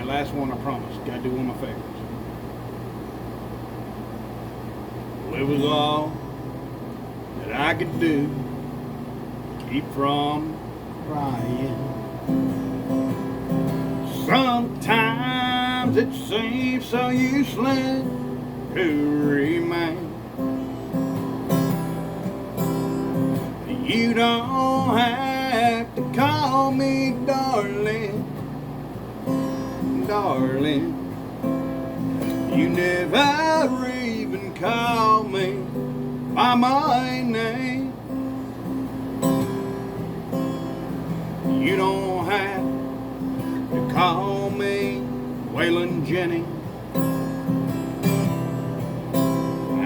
last one, I promise. Gotta do one of my favorites. Well, it was all that I could do to keep from crying. Sometimes it seems so useless to remain. You don't have to call me darling, darling. You never even call me by my name. You don't have to call me Waylon Jennings,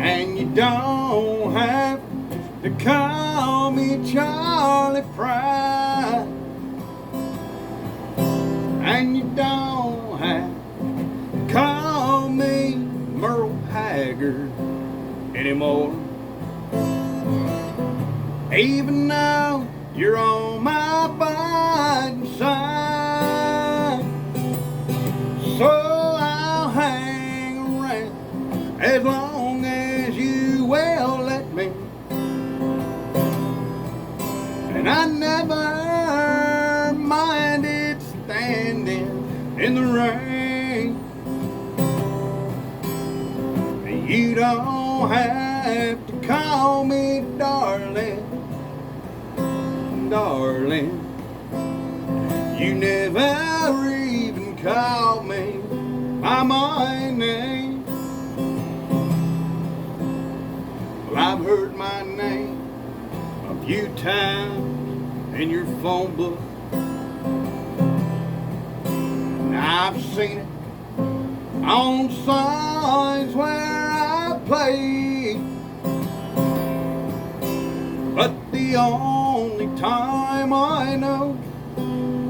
and you don't have to call me Charlie Pride, and you don't have to call me Merle Haggard anymore. Even though you're on my bad side, so I'll hang around as long as you will let me. And I never minded standing in the rain. You don't have to call me darling, darling. You never even called me by my name. Well, I've heard my name a few times in your phone book, and I've seen it on signs where I play. But the only time I know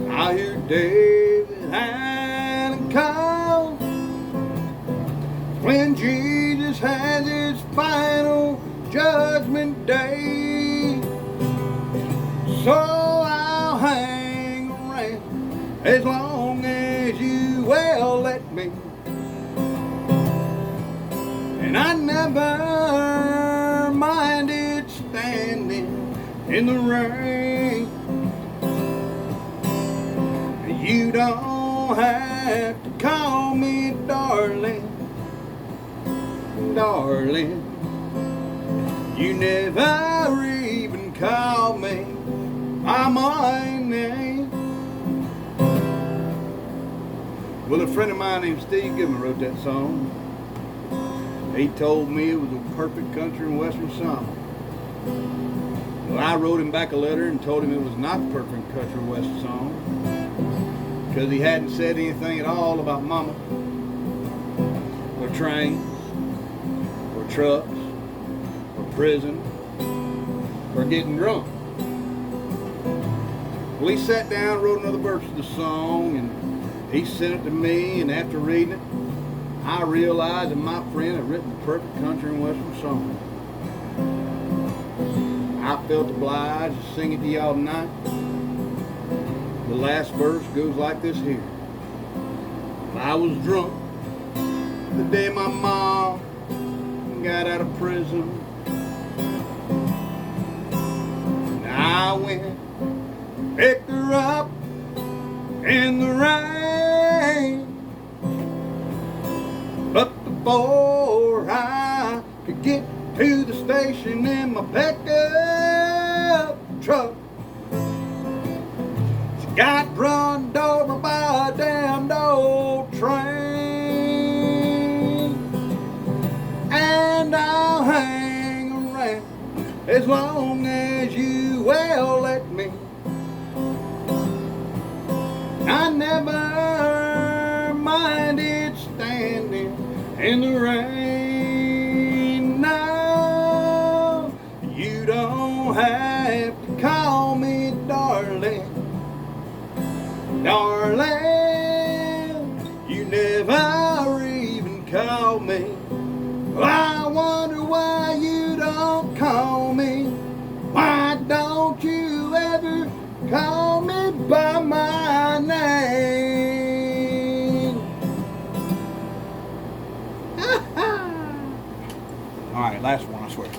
I hear David Allen call when Jesus has his final judgment day. So I'll hang around as long as you will let me. And I never minded standing in the rain. You don't have to call me darling, darling. You never even called me by my name. Well, a friend of mine named Steve Goodman wrote that song. He told me it was a perfect country and western song. Well, I wrote him back a letter and told him it was not the perfect country and western song because he hadn't said anything at all about mama, or trains, or trucks, or prison, or getting drunk. Well, he sat down and wrote another verse of the song, and he sent it to me, and after reading it, I realized that my friend had written the perfect country and western song. I felt obliged to sing it to y'all tonight. The last verse goes like this here. I was drunk the day my mom got out of prison. And I went, picked her up in the rain. But before I could get to the station in my pickup truck, she got run over by a damned old train. And I'll hang around as long as you will let me. I never minded standing in the rain. No, you don't have to call me darling, darling. You never even call me. Well, I wonder why you don't call me. Why don't you ever call me by my name? All right, last one, I swear.